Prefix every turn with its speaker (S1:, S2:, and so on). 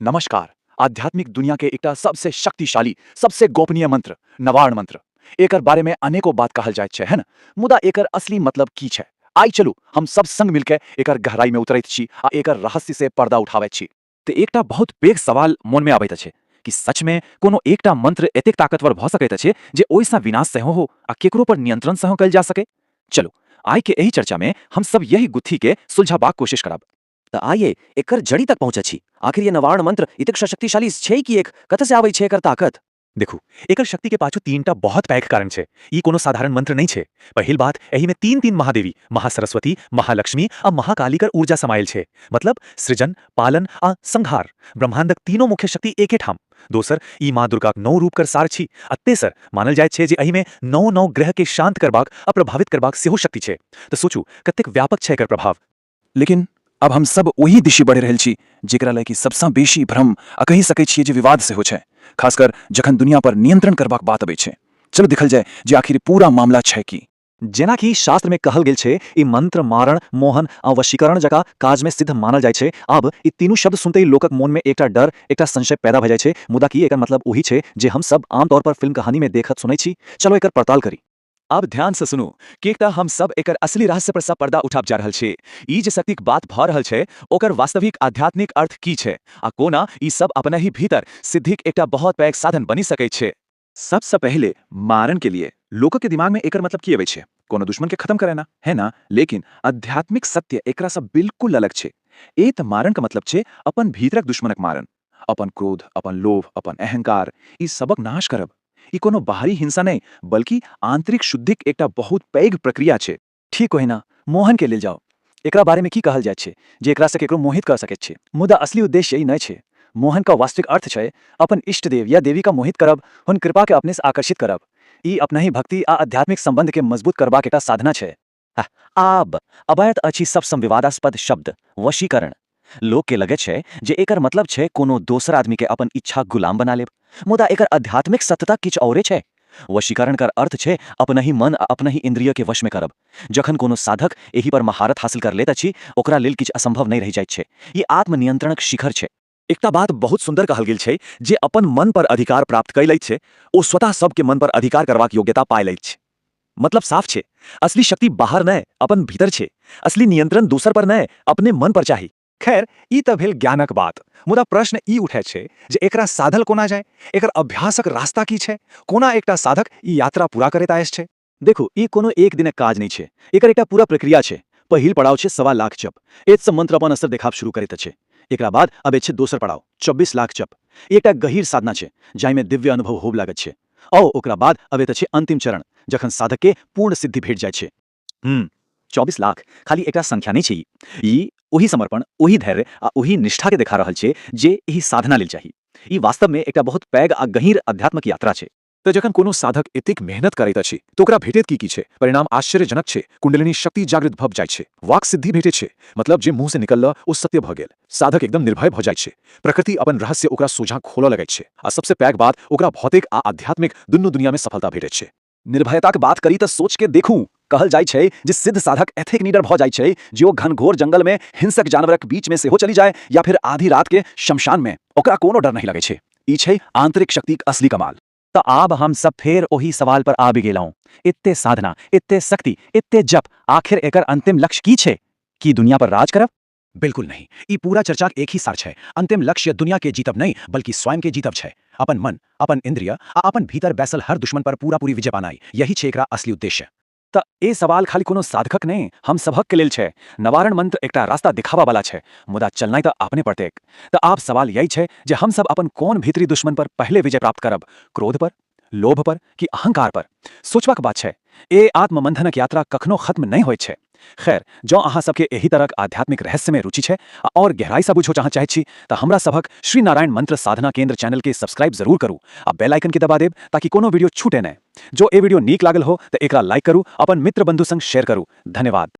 S1: नमस्कार। आध्यात्मिक दुनिया के एकटा सबसे शक्तिशाली सबसे गोपनीय मंत्र नवार्ण मंत्र एकर बारे में अनेकों बात कहल जाइत छै है न। मुदा एकर असली मतलब की छै, आई चलू हम सब संग मिलके एकर गहराई में उतरैत छी आ एकर रहस्य से पर्दा उठावैत छी।
S2: ते एकटा बहुत पैघ सवाल मन में आबैत अछि कि सच में कोनो एकटा मंत्र एतेक ताकतवर भ सकैत अछि जे ओइसँ विनाश सेहो हो आ केकरो पर नियंत्रण सेहो कयल जा सके। चलो आइ के एही चर्चा में हम सब यही गुत्थी के सुलझाबाक कोशिश करब।
S3: त आइए एकर जड़ी तक पहुंचै छी। आखिर ये नवार्ण मंत्र एतेक शक्तिशाली छै कि एक कतऽ से आबै छै एकर ताकत?
S2: देखू एकर शक्ति के पाछू तीनटा बहुत पैघ कारण छै। ई कोनो साधारण मंत्र नहीं छै। पहिल बात, एही में तीन तीन महादेवी महासरस्वती महालक्ष्मी आ महाकालीकर ऊर्जा समायल छै। मतलब सृजन पालन आ संहार ब्रह्मांडक तीनों मुख्य शक्ति एके ठाम। दोसर, ई माँ दुर्गाक 9 रूप कर सार छी। आ तेसर, मानल जाइत छै जे एही में 9 ग्रह के शांत करबाक आ प्रभावित करबाक सेहो शक्ति छै। तो सोचू कतेक व्यापक छै एकर प्रभाव।
S1: लेकिन अब हम सब वही दिशा बढ़ि रहल छी जेकरा लय कि सबसँ बेसी भ्रम आ कहि सकै छियै जे विवाद सेहो छै, खासकर जखन दुनिया पर नियंत्रण करबाक बात अबै छै। चलो देखल जाय जे आखिर पूरा मामला छै की।
S2: जेना कि शास्त्र में कहल गेल छै, ई मंत्र मारण मोहन आ वशीकरण जका काज में सिद्ध मानल जाय छै। अब ई तीनू शब्द सुनते ही लोकक मन में एकटा डर एकटा संशय पैदा भ जाय छै। मुदा की एकर मतलब वही छै जे हम सब आमतौर पर फिल्म कहानी में देखत सुनै छी? चलो एकर पड़ताल करी।
S4: अब ध्यान से सुनू कि एकटा हम सब एकर असली रहस्य पर सब पर्दा उठाब जा रहल छै। ई जे शक्तिक बात भ रहल छै ओकर वास्तविक आध्यात्मिक अर्थ की छै आ कोना ई सब अपने ही भीतर सिद्धिक एकटा बहुत पैघ साधन बनी सकै छै।
S1: सबसे पहले मारण के लिए लोगों के दिमाग में एकर मतलब की अबै छै? कोनो दुश्मन के खत्म करे ना, है ना? लेकिन आध्यात्मिक सत्य एकरा से बिल्कुल अलग छै। ए त मारण का मतलब छै अपन भीतरक दुश्मनक मारण, अपन क्रोध, अपन लोभ, अपन अहंकार, ई सबक नाश करब। ई कोनो बाहरी हिंसा नहीं बल्कि आंतरिक शुद्धिक एकटा बहुत पैघ प्रक्रिया छै।
S3: ठीक होइना मोहन के लेल जाओ। एकरा बारे में की कहल जाय छै जे एकरा से केकरो मोहित कर सकैत छै? मुदा असली उद्देश्य ई नहीं छै। मोहन का वास्तविक अर्थ छै अपन इष्ट देव या देवी का मोहित करब, हुन कृपा के अपने से आकर्षित करब। ई अपना ही भक्ति आ आध्यात्मिक संबंध के मजबूत करबाक एकटा साधना छै। आब अबैत अछि सबसँ विवादास्पद शब्द वशीकरण। लोग के लगे छै जे एकर मतलब छै कोनो दोसर आदमी के अपन इच्छा गुलाम बना लेब। मुदा एकर आध्यात्मिक सत्यता किछ औरे छै। वशीकरण कर अर्थ छै अपना ही मन आ अपना ही इंद्रिय के वश में करब। जखन कोनो साधक एही पर महारत हासिल कर लेत अछि ओकरा लेल किछ असंभव नहीं रहि जाइत छै। ई आत्मनियंत्रणक शिखर छै।
S4: एकटा बात बहुत सुंदर कहल गेल छै, जे अपन मन पर अधिकार प्राप्त कय लैत छै ओ स्वतः सबके मन पर अधिकार करबाक योग्यता पाय लैत छै। मतलब साफ छै, असली शक्ति बाहर नहीं अपन भीतर छै। असली नियंत्रण दूसर पर नहीं अपने मन पर चाही। खैर ई त भेल ज्ञानक बात। मुदा प्रश्न ई उठै छै जे एकरा साधल कोना जाय? एकर अभ्यासक रास्ता की छै? कोना एकटा साधक ई यात्रा पूरा करैत आयस छै?
S3: देखो ई कोनो एक दिनक काज नहीं छै। एकर एकटा पूरा प्रक्रिया छै। पहिल पड़ाव छै 1.25 लाख जप। एतसँ मंत्र अपन असर देखाब शुरू करैत अछि। एकरा बाद अब छै दोसर पड़ाव 24 लाख जप। ई एकटा गहीर साधना छै जाहि में दिव्य अनुभव होब लागत छै। और ओकरा बाद अब छै अंतिम चरण जखन साधक के पूर्ण सिद्धि भेट जाय छै।
S2: 24 लाख खाली एकटा संख्या नहीं छै। ई ओही समर्पण ओही धैर्य आ ओही निष्ठा के देखा रहल छै जे एही साधना लेल चाही। ई वास्तव में एकटा बहुत पैघ आ गहीर आध्यात्मिक यात्रा छै।
S4: तो जखन कोनो साधक एतेक मेहनत करैत अछि तो ओकरा भेटैत की छै? परिणाम आश्चर्यजनक छै। कुंडलिनी शक्ति जागृत भऽ जाय छै, वाक सिद्धि भेटै छै। मतलब जे मुंह से निकलल ओ सत्य भऽ गेल। साधक एकदम निर्भय भऽ जाय छै। प्रकृति अपन रहस्य ओकरा सोझा खोलऽ लगैत छै आ सबसे पैघ बात ओकरा भौतिक आ आध्यात्मिक दुनू दुनिया में सफलता भेटैत छै।
S3: निर्भयताक बात करी त सोच के देखू। कहल जाय छै जे सिद्ध साधक एतेक निडर भऽ जाय छै जे ओ घनघोर जंगल में हिंसक जानवरक बीच में सेहो चली जाय या फिर आधी रात के शमशान में, ओकरा कोनो डर नहीं लगै छै। ई छै आंतरिक शक्तिक असली कमाल।
S2: तो आब हम सब फेर ओही सवाल पर आबि गेलहुँ। इत्ते साधना इत्ते शक्ति इत्ते जप, आखिर एकर अंतिम लक्ष्य की छै? की दुनिया पर राज करब?
S4: बिल्कुल नहीं। ई पूरा चर्चा एक ही सार छै। अंतिम लक्ष्य दुनिया के जीतब नहीं बल्कि स्वयं के जीतब छै। अपन मन अपन इंद्रिय आ अपन भीतर बैसल हर दुश्मन पर पूरा पूरी विजय पानाई, यही छै एकरा असली उद्देश्य।
S3: त ए सवाल खाली कोनो साधकक नहीं हम सबहक के लेल छै। नवारण मंत्र एकटा रास्ता दिखावा वाला छै, मुदा चलनाई त अपने पड़तैक। त आब सवाल यही छै जे हम सब अपन कोन भीतरी दुश्मन पर पहले विजय प्राप्त करब? क्रोध पर, लोभ पर कि अहंकार पर? सोचबाक बात छै। ए आत्ममंथनक यात्रा कखनो खत्म नहीं होइत छै। खैर, जो अहाँ सबके एही तरहक आध्यात्मिक रहस्य में रुचि छै और गहराई से बुझो चाहैत छी त हमरा सबहक श्री नारायण मंत्र साधना केंद्र चैनल के सब्सक्राइब जरूर करू आ बेल आइकन के दबा देब ताकि कोनो वीडियो छूटे नहीं। जो ए वीडियो नीक लागल हो त एकरा लाइक करू, अपन मित्र बंधु संग शेयर करू। धन्यवाद।